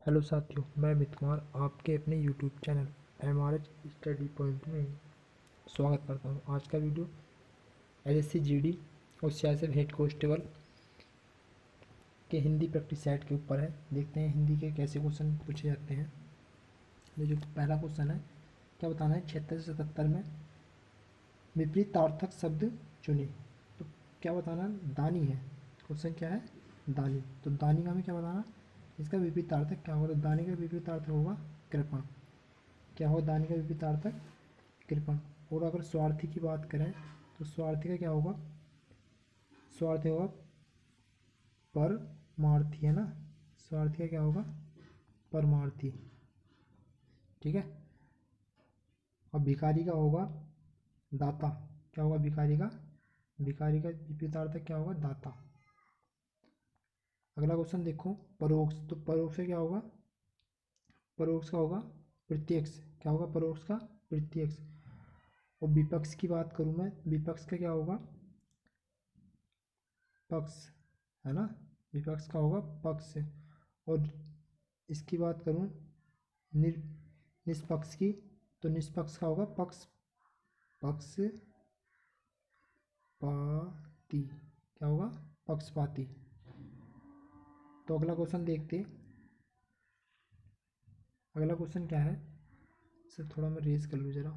Hello साथियों, मैं अमित कुमार आपके अपने YouTube channel MRH study point में स्वागत करता हूं। आज का वीडियो LSC GD और CISF हेड कांस्टेबल के हिंदी प्रैक्टिस सेट के ऊपर है। देखते हैं हिंदी के कैसे क्वेश्चन पूछे जाते हैं। ये जो पहला क्वेश्चन है, क्या बताना है 76 से 77 में विपरीतार्थक शब्द चुने। तो क्या बताना, दानी है क्वेश्चन, क्या है दानी। तो दानी का हमें क्या बताना, इसका विपरीतार्थक क्या होगा। तो दानी का विपरीतार्थक होगा कृपण। क्या होगा दानी का विपरीतार्थक कृपण। और अगर स्वार्थी की बात करें तो स्वार्थी का क्या होगा, स्वार्थी होगा परमार्थी, है ना। स्वार्थी का क्या होगा, परमार्थी, ठीक है। और भिखारी का होगा दाता। क्या होगा भिखारी का, भिखारी का विपरीतार्थक क्या होगा, दाता। अगला क्वेश्चन देखो, परोक्ष। तो परोक्ष का क्या होगा, परोक्ष का होगा प्रत्यक्ष। क्या होगा परोक्ष का, प्रत्यक्ष। और विपक्ष की बात करूं मैं, विपक्ष का क्या होगा, पक्ष, है ना। विपक्ष का होगा पक्ष। और इसकी बात करूं निष्पक्ष की, तो निष्पक्ष का होगा पक्ष, पक्षपाती। क्या होगा, पक्षपाती। तो अगला क्वेश्चन देखते, अगला क्वेश्चन क्या है, सर थोड़ा मैं रेज कर लूँ जरा।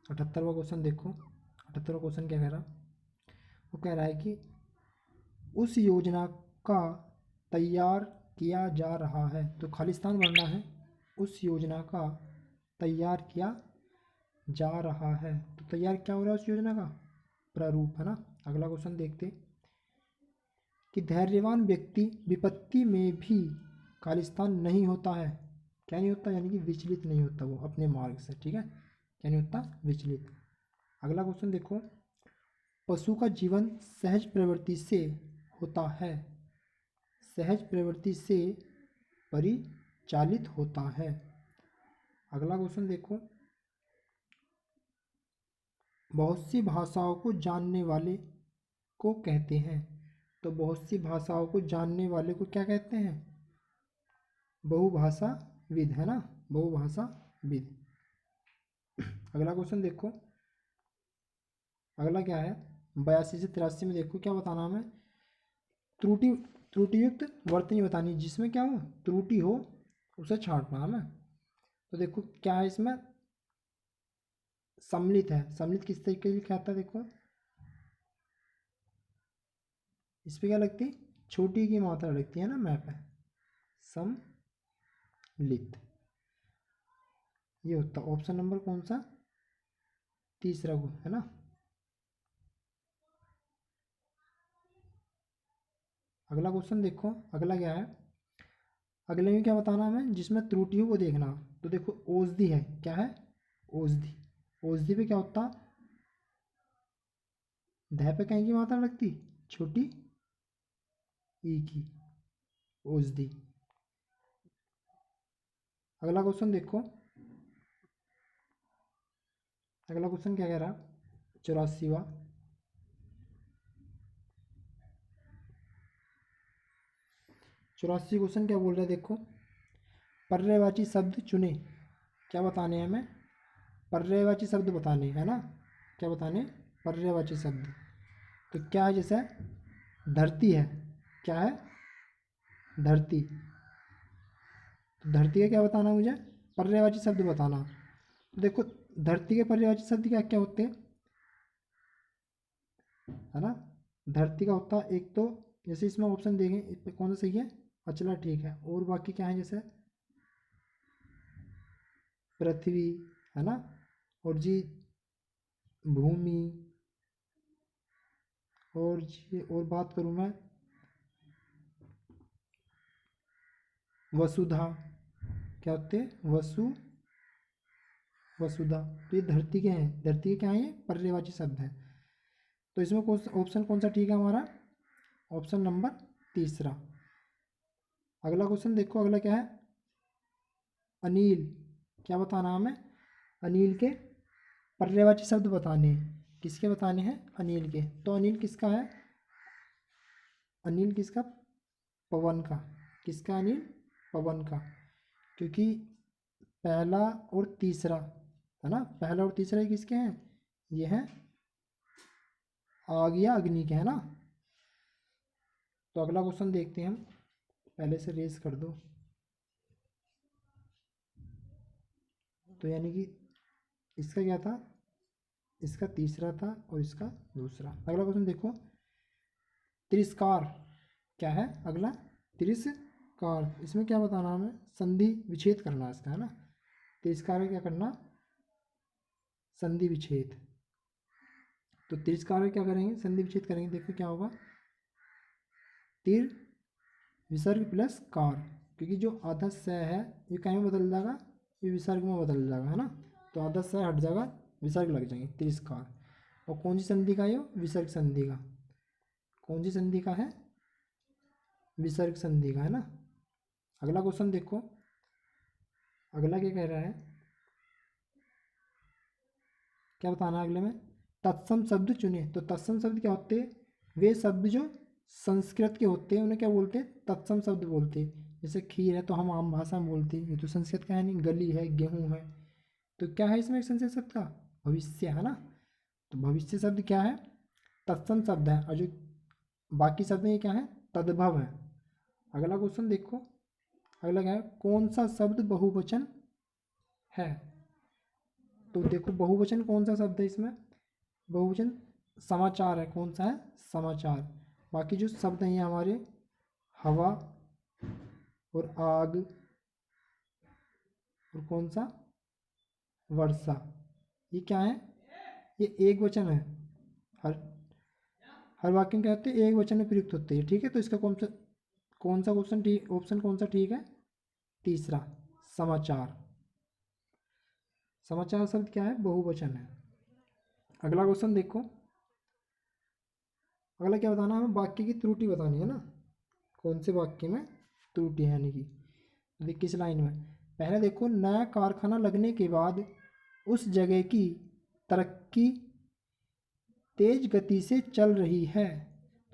78वां क्वेश्चन देखो। 78वां क्वेश्चन क्या कह रहा, वो कह रहा है कि उस योजना का तैयार किया जा रहा है। तो खालिस्तान भरना है, उस योजना का तैयार किया जा रहा है। तो तैयार क्या हो रहा है उस योजना का, प्रारूप, है ना। अगला क्वेश्चन देखते कि धैर्यवान व्यक्ति विपत्ति में भी खालिस्तान नहीं होता है। क्या नहीं होता, यानी कि विचलित नहीं होता वो अपने मार्ग से, ठीक है। क्या नहीं होता, विचलित। अगला क्वेश्चन देखो, पशु का जीवन सहज प्रवृत्ति से होता है, सहज प्रवृत्ति से परिचालित होता है। अगला क्वेश्चन देखो, बहुत सी भाषाओं को जानने वाले को कहते हैं। तो बहुत सी भाषाओं को जानने वाले को क्या कहते हैं, बहुभाषाविद, है ना, बहुभाषाविद। अगला क्वेश्चन देखो, अगला क्या है 82 से 83 में देखो, क्या बताना हमें, त्रुटि त्रुटियुक्त वर्तनी बतानी। जिसमें क्या हो, त्रुटि हो उसे छांटना, है ना। तो देखो क्या है इसमें, सम्मिलित है। सम्मिलित किस तरीके से लिखा आता है, देखो इस पे क्या लगती है, छोटी की मात्रा लगती है ना, मैप है सम्मिलित। ये होता ऑप्शन नंबर कौन सा, तीसरा को, है ना। अगला क्वेश्चन देखो, अगला क्या है, अगले में क्या बताना हमें, जिसमें त्रुटि हो वो देखना। तो देखो औषधि है, क्या है, औषधि। औषधि पे क्या होता, ध पे कहीं की मात्रा लगती, छोटी ई की, औषधि। अगला क्वेश्चन देखो, अगला क्वेश्चन क्या कह रहा, 84वां, क्वेश्चन क्या बोल रहा है, देखो पर्यायवाची शब्द चुने। क्या बताने हैं हमें, पर्यायवाची शब्द बताने, है ना। क्या बताने, पर्यायवाची शब्द। तो क्या है, जैसे धरती है, क्या है, धरती। तो धरती का क्या बताना मुझे, पर्यायवाची शब्द बताना। तो देखो धरती के पर्यायवाची शब्द क्या क्या होते हैं, है ना। धरती का होता है एक तो, जैसे इसमें ऑप्शन देंगे इस पे कौन सा सही है, अचला, ठीक है। और बाकी क्या है, जैसे पृथ्वी, है ना। और जी भूमि, और जी और बात करूँ मैं वसुधा, क्या होते हैं, वसुधा। तो ये धरती के हैं, धरती के क्या है, ये पर्यायवाची शब्द है। तो इसमें ऑप्शन कौन सा ठीक है हमारा, ऑप्शन नंबर तीसरा। अगला क्वेश्चन देखो, अगला क्या है, अनिल। क्या बताना हमें, अनिल के पर्यायवाची शब्द बताने हैं। किसके बताने हैं, अनिल के। तो अनिल किसका है, अनिल किसका, पवन का। किसका अनिल, पवन का, क्योंकि पहला और तीसरा है ना, पहला और तीसरा ये किसके हैं, ये हैं आग या अग्नि के, है ना। तो अगला क्वेश्चन देखते हैं हम, पहले से रेस कर दो। तो यानी कि इसका क्या था, इसका तीसरा था और इसका दूसरा। अगला क्वेश्चन देखो, तिरस्कार क्या है अगला, तिरस्कार, इसमें क्या बताना हमें, संधि विच्छेद करना है इसका, है ना। तिरस्कार में क्या करना, संधि विच्छेद। तो तिरस्कार में क्या करेंगे, संधि विच्छेद करेंगे। देखो क्या होगा, तिर विसर्ग प्लस कार, क्योंकि जो आधा स है ये कहीं में बदल जाएगा, ये विसर्ग में बदल जाएगा, है ना। तो आधा स हट जाएगा, विसर्ग लग जाएंगे, तिरस्कार। और कौन सी संधि का ये, विसर्ग संधि का। कौन सी संधि का है, विसर्ग संधि का, है ना। अगला क्वेश्चन देखो, अगला क्या कह रहा है, क्या बताना है अगले में, तत्सम शब्द चुने। तो तत्सम शब्द क्या होते हैं, वे शब्द जो संस्कृत के होते हैं उन्हें क्या बोलते हैं, तत्सम शब्द बोलते हैं। जैसे खीर है तो हम आम भाषा में बोलते हैं, ये तो संस्कृत का है नहीं। गली है, गेहूँ है, तो क्या है इसमें संस्कृत शब्द का, भविष्य, है ना। तो भविष्य शब्द क्या है, तत्सम शब्द है, और जो बाकी शब्द हैं ये क्या है, तद्भव है। अगला क्वेश्चन देखो, अगला क्या है, कौन सा शब्द बहुवचन है। तो देखो बहुवचन कौन सा शब्द है इसमें, बहुवचन समाचार है। कौन सा है, समाचार। बाकी जो शब्द हैं ये हमारे हवा और आग और कौन सा, वर्षा, ये क्या है, ये एक वचन है। हर हर वाक्य में क्या होते हैं, एक वचन में प्रयुक्त होते हैं, ठीक है। तो इसका कौन सा क्वेश्चन ठीक, ऑप्शन कौन सा ठीक है, तीसरा, समाचार। समाचार शब्द क्या है, बहुवचन है। अगला क्वेश्चन देखो, अगला क्या बताना है हमें, वाक्य की त्रुटि बतानी है ना, कौन से वाक्य में त्रुटि है, यानी कि देखिए किस लाइन में। पहले देखो, नया कारखाना लगने के बाद उस जगह की तरक्की तेज गति से चल रही है।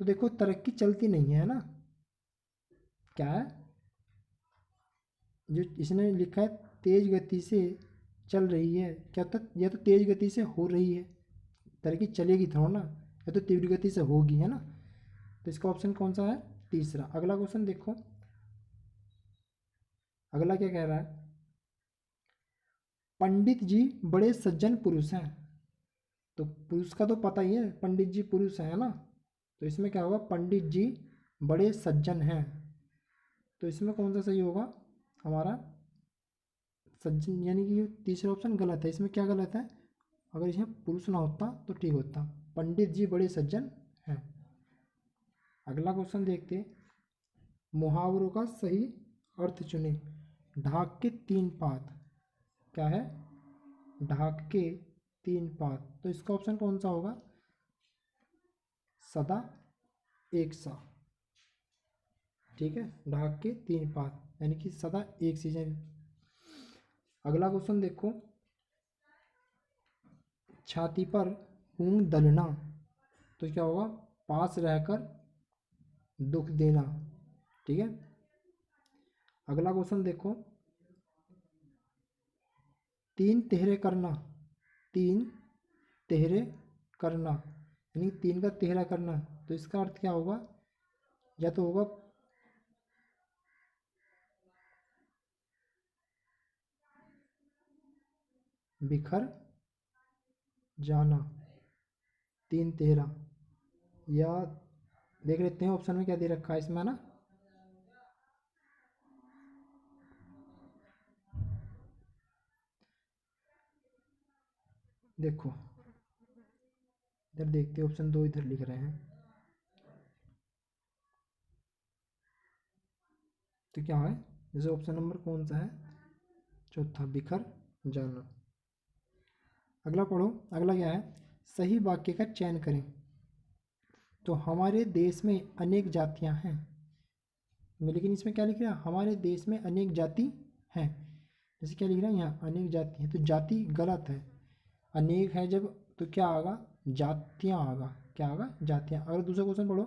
तो देखो तरक्की चलती नहीं है ना, क्या है, जो इसने लिखा है तेज गति से चल रही है, क्या होता है, या तो तेज गति से हो रही है, तरक्की चलेगी थोड़ा ना, या तो तीव्र गति से होगी, है ना। तो इसका ऑप्शन कौन सा है, तीसरा। अगला क्वेश्चन देखो, अगला क्या कह रहा है, पंडित जी बड़े सज्जन पुरुष हैं। तो पुरुष का तो पता ही है, पंडित जी पुरुष है ना। तो इसमें क्या होगा, पंडित जी बड़े सज्जन हैं। तो इसमें कौन सा सही होगा हमारा, सज्जन, यानी कि तीसरा ऑप्शन गलत है। इसमें क्या गलत है, अगर इसमें पुरुष ना होता तो ठीक होता, पंडित जी बड़े सज्जन हैं। अगला क्वेश्चन देखते हैं, मुहावरों का सही अर्थ चुने। ढाक के तीन पात, क्या है, ढाक के तीन पात। तो इसका ऑप्शन कौन सा होगा, सदा एक सा, ठीक है। ढाक के तीन पात यानी कि सदा एक सीजन। अगला क्वेश्चन देखो, छाती पर ऊन दलना। तो क्या होगा, पास रहकर दुख देना, ठीक है। अगला क्वेश्चन देखो, तीन तेहरे करना। तीन तेहरे करना यानी तीन का तेहरा करना। तो इसका अर्थ क्या होगा, या तो होगा बिखर जाना, तीन तेहरा, या देख लेते हैं ऑप्शन में क्या दे रखा है इसमें ना। देखो इधर देखते हैं, ऑप्शन दो इधर लिख रहे हैं। तो क्या है, जैसे ऑप्शन नंबर कौन सा है, चौथा, बिखर जाना। अगला पढ़ो, अगला क्या है, सही वाक्य का चयन करें। तो हमारे देश में अनेक जातियां हैं, लेकिन इसमें क्या लिख रहा है, हमारे देश में अनेक जाति हैं। जैसे क्या लिख रहा है यहाँ, अनेक जाति है, तो जाति गलत है। अनेक है जब, तो क्या आएगा, जातियाँ आएगा, क्या आएगा, जातियाँ। अगर दूसरा क्वेश्चन पढ़ो,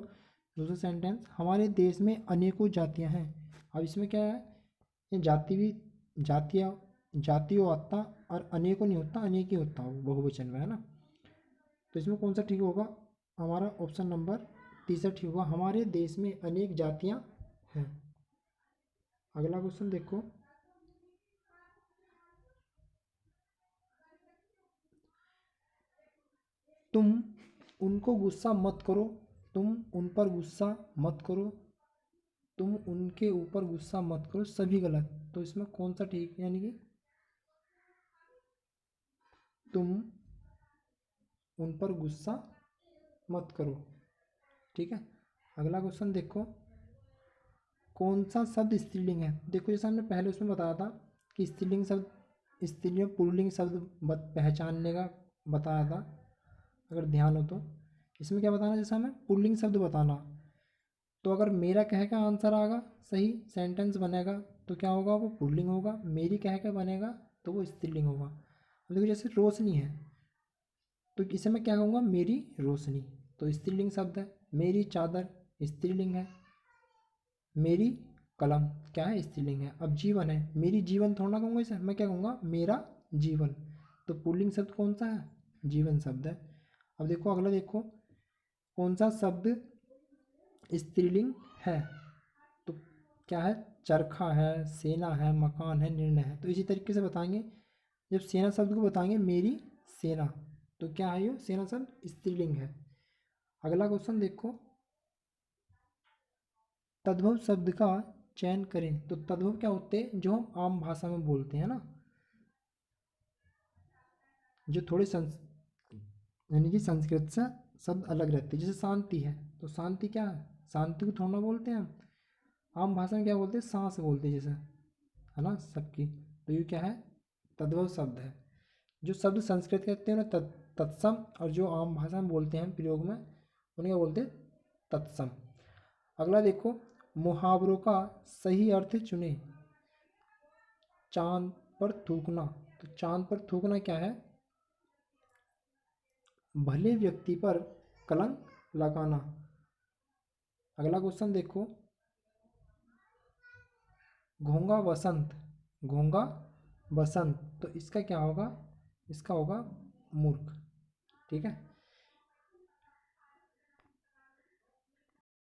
दूसरा सेंटेंस, हमारे देश में अनेकों जातियाँ हैं। अब इसमें क्या है, ये जाति भी जातिया जातियों आता और अनेकों नहीं होता, अनेक ही होता हो बहुवचन में, है ना। तो इसमें कौन सा ठीक होगा, हमारा ऑप्शन नंबर तीसरा ठीक होगा, हमारे देश में अनेक जातियां हैं। अगला क्वेश्चन देखो, तुम उनको गुस्सा मत करो, तुम उन पर गुस्सा मत करो, तुम उनके ऊपर गुस्सा मत करो, सभी गलत। तो इसमें कौन सा ठीक है, यानी कि तुम उन पर गुस्सा मत करो, ठीक है। अगला क्वेश्चन देखो, कौन सा शब्द स्त्रीलिंग है। देखो जैसे हमने पहले उसमें बताया था कि स्त्रीलिंग शब्द स्त्रीलिंग पुल्लिंग शब्द पहचानने का बताया था, अगर ध्यान हो तो। इसमें क्या बताना, जैसे हमें पुल्लिंग शब्द बताना, तो अगर मेरा कह का आंसर आएगा, सही सेंटेंस बनेगा, तो क्या होगा, वो पुल्लिंग होगा। मेरी कह का बनेगा तो वो स्त्रीलिंग होगा। अब देखो जैसे रोशनी है, तो इसे मैं क्या कहूँगा, मेरी रोशनी, तो स्त्रीलिंग शब्द है। मेरी चादर स्त्रीलिंग है। मेरी कलम क्या है, स्त्रीलिंग है। अब जीवन है, मेरी जीवन थोड़ा ना कहूँगा इसे, मैं क्या कहूँगा, मेरा जीवन। तो पुल्लिंग शब्द कौन सा है, जीवन शब्द है। अब देखो अगला देखो, कौन सा शब्द स्त्रीलिंग है, तो क्या है, चरखा है, सेना है, मकान है, निर्णय है। तो इसी तरीके से बताएंगे, जब सेना शब्द को बताएंगे मेरी सेना, तो क्या है, ये सेना शब्द स्त्रीलिंग है। अगला क्वेश्चन देखो, तद्भव शब्द का चयन करें। तो तद्भव क्या होते हैं, जो हम आम भाषा में बोलते हैं ना, जो थोड़े यानी कि संस्कृत से शब्द अलग रहते हैं। जैसे शांति है, तो शांति क्या है, शांति को थोड़ा ना बोलते हैं हम, आम भाषा में क्या बोलते हैं, सांस बोलते हैं, जैसे, है ना सबकी। तो ये क्या है, तद्भव शब्द है। जो शब्द संस्कृत के कहते हैं ना तत्सम, और जो आम भाषा में बोलते हैं प्रयोग में, उन्हें क्या बोलते हैं, तत्सम। अगला देखो, मुहावरों का सही अर्थ चुने। चांद पर थूकना, तो चांद पर थूकना क्या है, भले व्यक्ति पर कलंक लगाना। अगला क्वेश्चन देखो, घोंगा वसंत, घोंगा बसंत, तो इसका क्या होगा, इसका होगा मूर्ख, ठीक है।